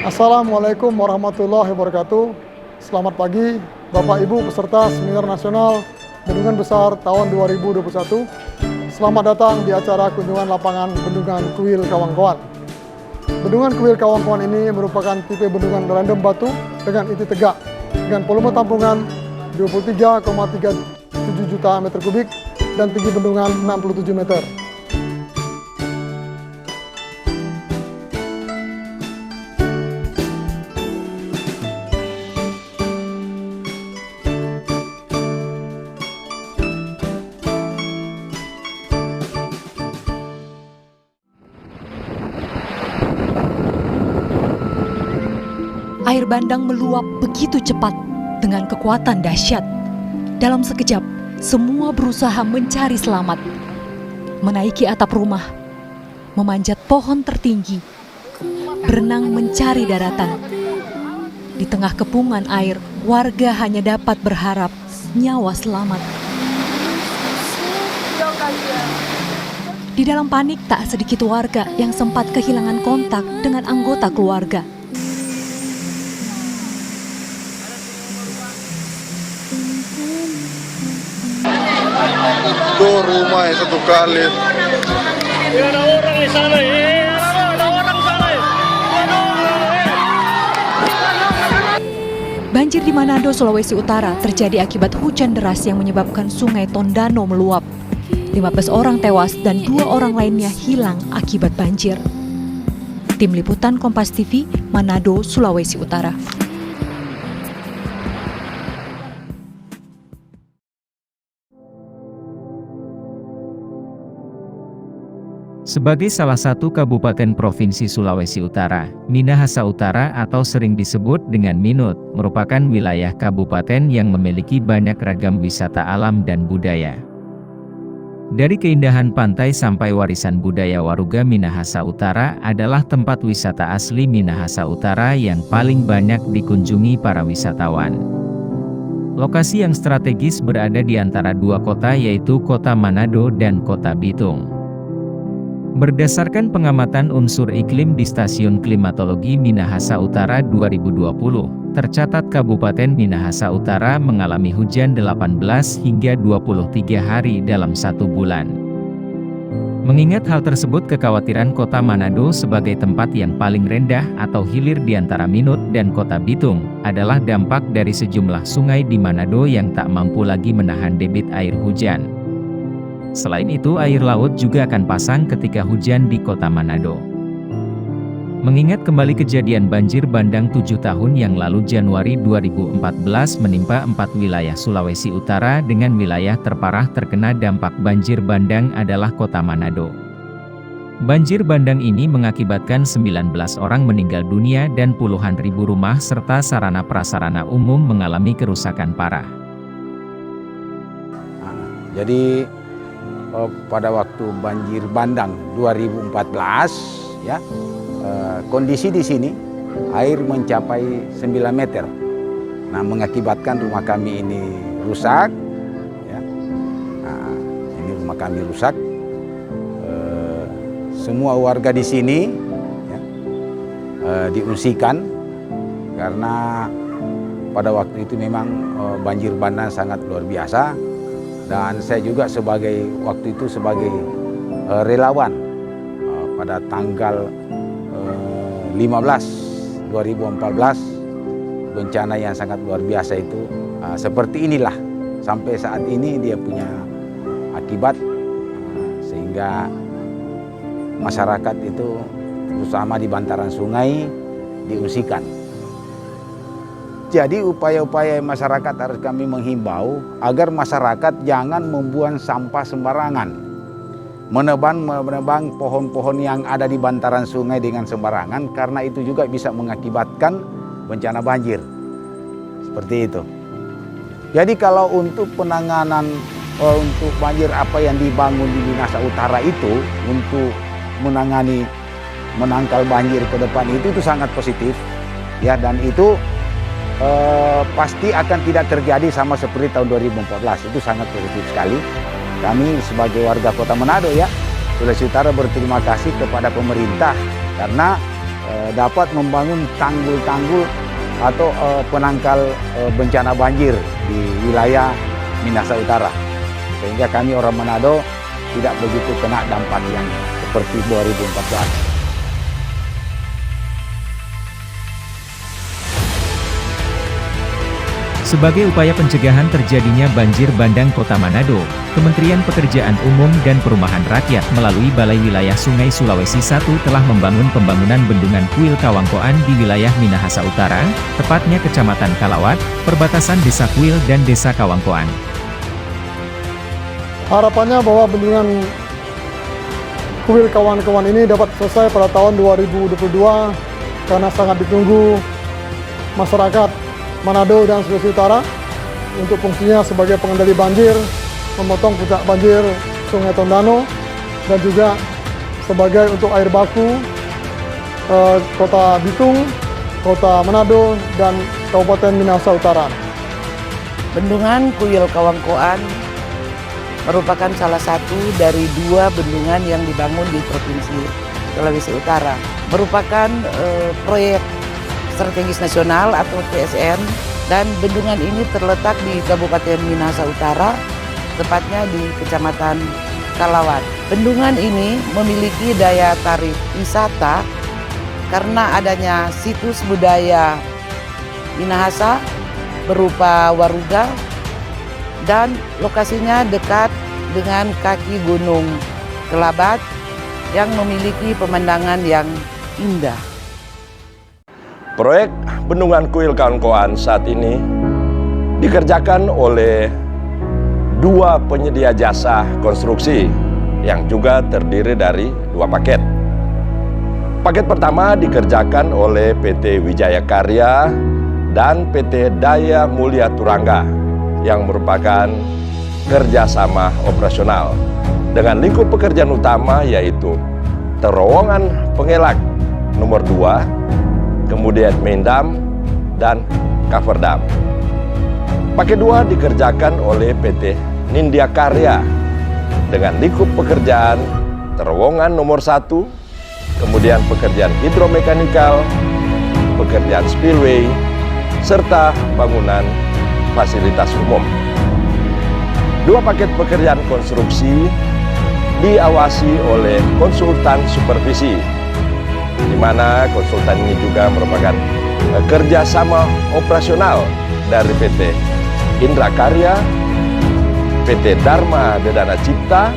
Assalamualaikum warahmatullahi wabarakatuh. Selamat pagi Bapak Ibu peserta Seminar Nasional Bendungan Besar tahun 2021. Selamat datang di acara kunjungan lapangan Bendungan Kuil Kawangkoan. Bendungan Kuil Kawangkoan ini merupakan tipe bendungan random batu dengan inti tegak dengan volume tampungan 23,37 juta meter kubik dan tinggi bendungan 67 meter. Air bandang meluap begitu cepat dengan kekuatan dahsyat. Dalam sekejap, semua berusaha mencari selamat. Menaiki atap rumah, memanjat pohon tertinggi, berenang mencari daratan. Di tengah kepungan air, warga hanya dapat berharap nyawa selamat. Di dalam panik, tak sedikit warga yang sempat kehilangan kontak dengan anggota keluarga. Tuh rumah yang satu kali. Ada orang di sana, ada orang di sana. Banjir di Manado, Sulawesi Utara terjadi akibat hujan deras yang menyebabkan sungai Tondano meluap. 15 orang tewas dan 2 orang lainnya hilang akibat banjir. Tim Liputan Kompas TV, Manado, Sulawesi Utara. Sebagai salah satu kabupaten provinsi Sulawesi Utara, Minahasa Utara atau sering disebut dengan Minut, merupakan wilayah kabupaten yang memiliki banyak ragam wisata alam dan budaya. Dari keindahan pantai sampai warisan budaya Waruga, Minahasa Utara adalah tempat wisata asli Minahasa Utara yang paling banyak dikunjungi para wisatawan. Lokasi yang strategis berada di antara dua kota, yaitu Kota Manado dan Kota Bitung. Berdasarkan pengamatan unsur iklim di Stasiun Klimatologi Minahasa Utara 2020, tercatat Kabupaten Minahasa Utara mengalami hujan 18 hingga 23 hari dalam 1 bulan. Mengingat hal tersebut, kekhawatiran Kota Manado sebagai tempat yang paling rendah atau hilir di antara Minut dan Kota Bitung adalah dampak dari sejumlah sungai di Manado yang tak mampu lagi menahan debit air hujan. Selain itu, air laut juga akan pasang ketika hujan di Kota Manado. Mengingat kembali kejadian banjir bandang 7 tahun yang lalu, Januari 2014 menimpa 4 wilayah Sulawesi Utara dengan wilayah terparah terkena dampak banjir bandang adalah Kota Manado. Banjir bandang ini mengakibatkan 19 orang meninggal dunia dan puluhan ribu rumah serta sarana prasarana umum mengalami kerusakan parah. Jadi pada waktu banjir bandang 2014 ya, kondisi di sini air mencapai 9 meter. Nah, mengakibatkan rumah kami ini rusak ya. Nah, ini rumah kami rusak. Semua warga di sini ya, diungsikan karena pada waktu itu memang banjir bandang sangat luar biasa. Dan saya juga waktu itu sebagai relawan pada tanggal 15 2014, bencana yang sangat luar biasa itu seperti inilah sampai saat ini dia punya akibat, sehingga masyarakat itu terutama di bantaran sungai diungsikan. Jadi upaya-upaya masyarakat harus kami menghimbau agar masyarakat jangan membuang sampah sembarangan. Menebang pohon-pohon yang ada di bantaran sungai dengan sembarangan, karena itu juga bisa mengakibatkan bencana banjir. Seperti itu. Jadi kalau untuk penanganan untuk banjir apa yang dibangun di Minahasa Utara itu untuk menangkal banjir ke depan itu sangat positif. Ya, dan itu pasti akan tidak terjadi sama seperti tahun 2014. Itu sangat positif sekali. Kami sebagai warga Kota Manado ya, Sulawesi Utara berterima kasih kepada pemerintah karena dapat membangun tanggul-tanggul atau penangkal bencana banjir di wilayah Minahasa Utara. Sehingga kami orang Manado tidak begitu kena dampak yang seperti 2014. Sebagai upaya pencegahan terjadinya banjir bandang Kota Manado, Kementerian Pekerjaan Umum dan Perumahan Rakyat melalui Balai Wilayah Sungai Sulawesi I telah membangun pembangunan bendungan Kuil Kawangkoan di wilayah Minahasa Utara, tepatnya Kecamatan Kalawat, perbatasan Desa Kuil dan Desa Kawangkoan. Harapannya bahwa bendungan Kuil Kawangkoan ini dapat selesai pada tahun 2022 karena sangat ditunggu masyarakat Manado dan Sulawesi Utara untuk fungsinya sebagai pengendali banjir, memotong puncak banjir Sungai Tondano, dan juga sebagai untuk air baku Kota Bitung, Kota Manado, dan Kabupaten Minahasa Utara. Bendungan Kuil Kawangkoan merupakan salah satu dari 2 bendungan yang dibangun di Provinsi Sulawesi Utara. Merupakan proyek strategis nasional atau PSN, dan bendungan ini terletak di Kabupaten Minahasa Utara, tepatnya di Kecamatan Kalawat. Bendungan ini memiliki daya tarik wisata karena adanya situs budaya Minahasa berupa Waruga, dan lokasinya dekat dengan kaki Gunung Kelabat yang memiliki pemandangan yang indah. Proyek Bendungan Kuil Kawangkoan saat ini dikerjakan oleh 2 penyedia jasa konstruksi yang juga terdiri dari 2 paket. Paket pertama dikerjakan oleh PT Wijaya Karya dan PT Daya Mulia Turangga yang merupakan kerjasama operasional dengan lingkup pekerjaan utama yaitu terowongan pengelak nomor 2, kemudian main dam dan cover dam. Paket 2 dikerjakan oleh PT Nindya Karya dengan lingkup pekerjaan terowongan nomor 1, kemudian pekerjaan hidromekanikal, pekerjaan spillway, serta bangunan fasilitas umum. 2 paket pekerjaan konstruksi diawasi oleh konsultan supervisi, di mana konsultan ini juga merupakan kerjasama operasional dari PT Indra Karya, PT Dharma Dedana Cipta,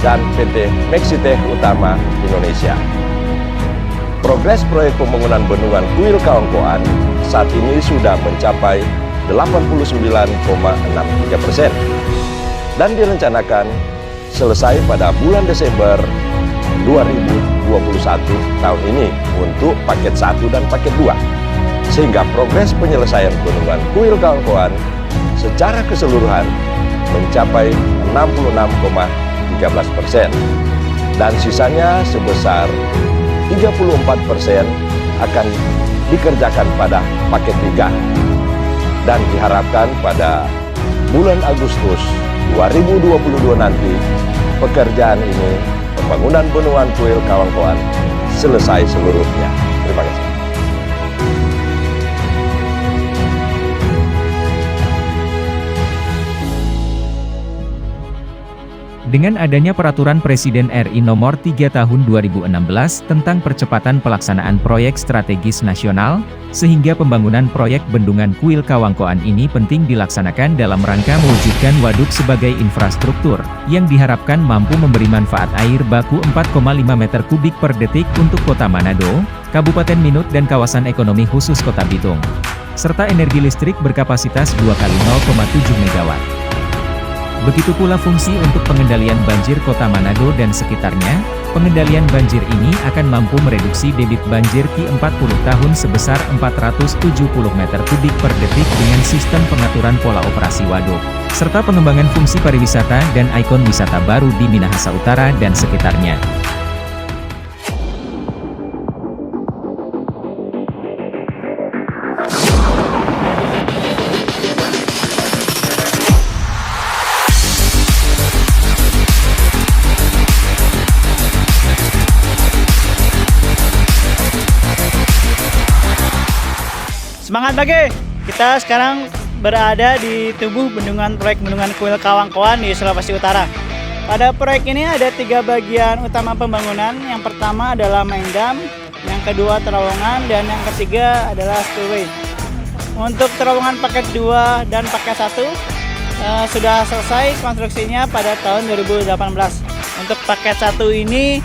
dan PT Mexitech Utama Indonesia. Progres proyek pembangunan bendungan Kuil Kawangkoan saat ini sudah mencapai 89,63% dan direncanakan selesai pada bulan Desember 2021 tahun ini untuk paket 1 dan paket 2, sehingga progres penyelesaian bendungan Kuil Kawangkoan secara keseluruhan mencapai 66,13% dan sisanya sebesar 34% akan dikerjakan pada paket 3, dan diharapkan pada bulan Agustus 2022 nanti pekerjaan ini, pembangunan bendungan Kuil Kawangkoan, selesai seluruhnya. Terima kasih. Dengan adanya Peraturan Presiden RI Nomor 3 Tahun 2016 tentang percepatan pelaksanaan proyek strategis nasional, sehingga pembangunan proyek Bendungan Kuil Kawangkoan ini penting dilaksanakan dalam rangka mewujudkan waduk sebagai infrastruktur, yang diharapkan mampu memberi manfaat air baku 4,5 meter kubik per detik untuk Kota Manado, Kabupaten Minut dan kawasan ekonomi khusus Kota Bitung, serta energi listrik berkapasitas 2 kali 0,7 MW. Begitu pula fungsi untuk pengendalian banjir Kota Manado dan sekitarnya. Pengendalian banjir ini akan mampu mereduksi debit banjir Ki 40 tahun sebesar 470 meter kubik per detik dengan sistem pengaturan pola operasi waduk, serta pengembangan fungsi pariwisata dan ikon wisata baru di Minahasa Utara dan sekitarnya. Semangat pagi! Kita sekarang berada di tubuh bendungan proyek Bendungan Kuil Kawangkoan di Sulawesi Utara. Pada proyek ini ada 3 bagian utama pembangunan. Yang pertama adalah main dam, yang kedua terowongan, dan yang ketiga adalah spillway. Untuk terowongan paket 2 dan paket 1 sudah selesai konstruksinya pada tahun 2018. Untuk paket 1 ini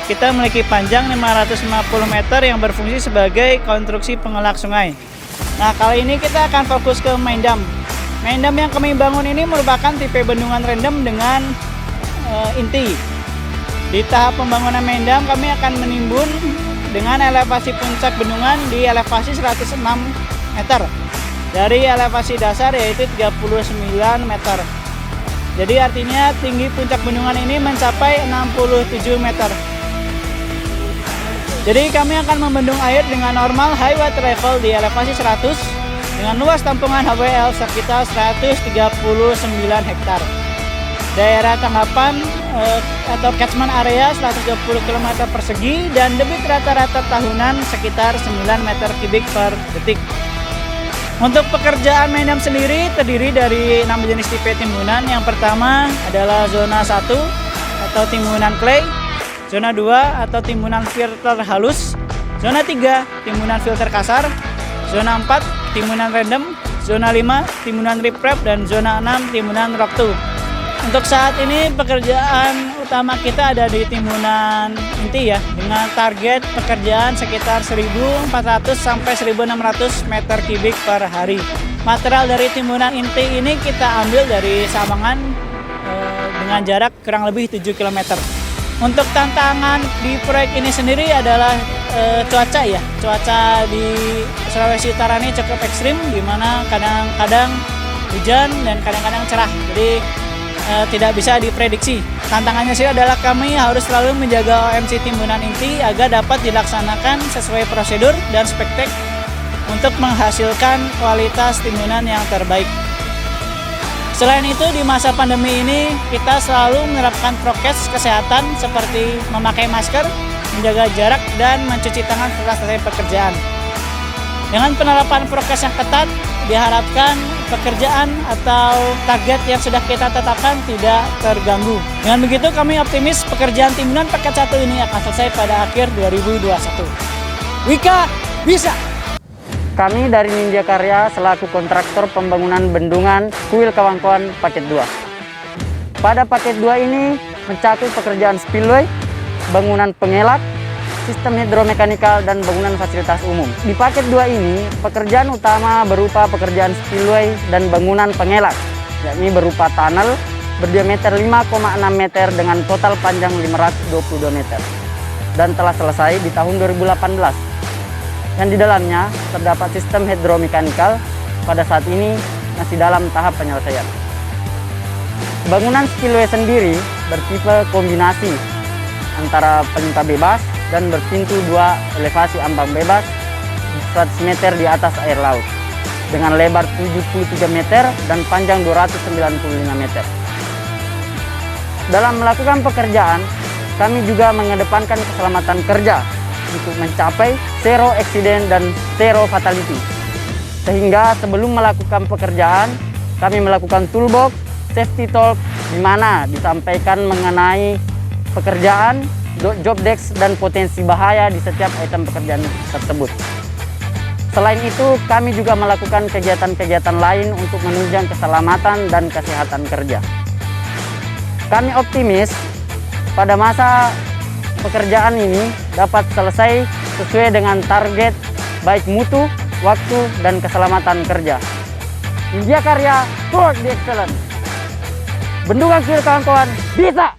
kita memiliki panjang 550 meter yang berfungsi sebagai konstruksi pengelak sungai. Nah, kali ini kita akan fokus ke main dam. Main dam yang kami bangun ini merupakan tipe bendungan random dengan inti. Di tahap pembangunan main dam kami akan menimbun dengan elevasi puncak bendungan di elevasi 106 meter. Dari elevasi dasar yaitu 39 meter. Jadi artinya tinggi puncak bendungan ini mencapai 67 meter. Jadi kami akan membendung air dengan normal high water level di elevasi 100 dengan luas tampungan HWL sekitar 139 hektar. Daerah tanggapan atau catchment area 120 km persegi dan debit rata-rata tahunan sekitar 9 meter kubik per detik. Untuk pekerjaan main dam sendiri terdiri dari 6 jenis tipe timbunan. Yang pertama adalah zona 1 atau timbunan clay, zona 2 atau timbunan filter halus, zona 3 timbunan filter kasar, zona 4 timbunan random, zona 5 timbunan riprap, dan zona 6 timbunan rock 2. Untuk saat ini pekerjaan utama kita ada di timbunan inti ya, dengan target pekerjaan sekitar 1.400 sampai 1.600 meter kubik per hari. Material dari timbunan inti ini kita ambil dari Sawangan dengan jarak kurang lebih 7 km. Untuk tantangan di proyek ini sendiri adalah cuaca ya. Cuaca di Sulawesi Utara ini cukup ekstrim, di mana kadang-kadang hujan dan kadang-kadang cerah. Jadi tidak bisa diprediksi. Tantangannya sih adalah kami harus selalu menjaga OMC timbunan inti agar dapat dilaksanakan sesuai prosedur dan spektek untuk menghasilkan kualitas timbunan yang terbaik. Selain itu, di masa pandemi ini kita selalu menerapkan prokes kesehatan seperti memakai masker, menjaga jarak, dan mencuci tangan setelah selesai pekerjaan. Dengan penerapan prokes yang ketat, diharapkan pekerjaan atau target yang sudah kita tetapkan tidak terganggu. Dengan begitu, kami optimis pekerjaan timbunan paket 1 ini akan selesai pada akhir 2021. Wika bisa! Kami dari Ninja Karya selaku kontraktor pembangunan bendungan Kuil Kawangkoan paket 2. Pada paket 2 ini mencakup pekerjaan spillway, bangunan pengelak, sistem hidromekanikal, dan bangunan fasilitas umum. Di paket 2 ini, pekerjaan utama berupa pekerjaan spillway dan bangunan pengelak, yakni berupa tunnel berdiameter 5,6 meter dengan total panjang 522 meter. Dan telah selesai di tahun 2018. Yang di dalamnya terdapat sistem hidromekanikal pada saat ini masih dalam tahap penyelesaian. Bangunan spillway sendiri bertipe kombinasi antara pelimpa bebas dan berpintu 2 elevasi ambang bebas 100 meter di atas air laut dengan lebar 73 meter dan panjang 295 meter. Dalam melakukan pekerjaan, kami juga mengedepankan keselamatan kerja untuk mencapai zero accident dan zero fatality. Sehingga sebelum melakukan pekerjaan, kami melakukan toolbox, safety talk, di mana disampaikan mengenai pekerjaan, job desk, dan potensi bahaya di setiap item pekerjaan tersebut. Selain itu, kami juga melakukan kegiatan-kegiatan lain untuk menunjang keselamatan dan kesehatan kerja. Kami optimis pada masa pekerjaan ini dapat selesai sesuai dengan target baik mutu, waktu, dan keselamatan kerja. Ninja Karya, Forward the Excellence. Bendungan Kuil Kawangkoan bisa!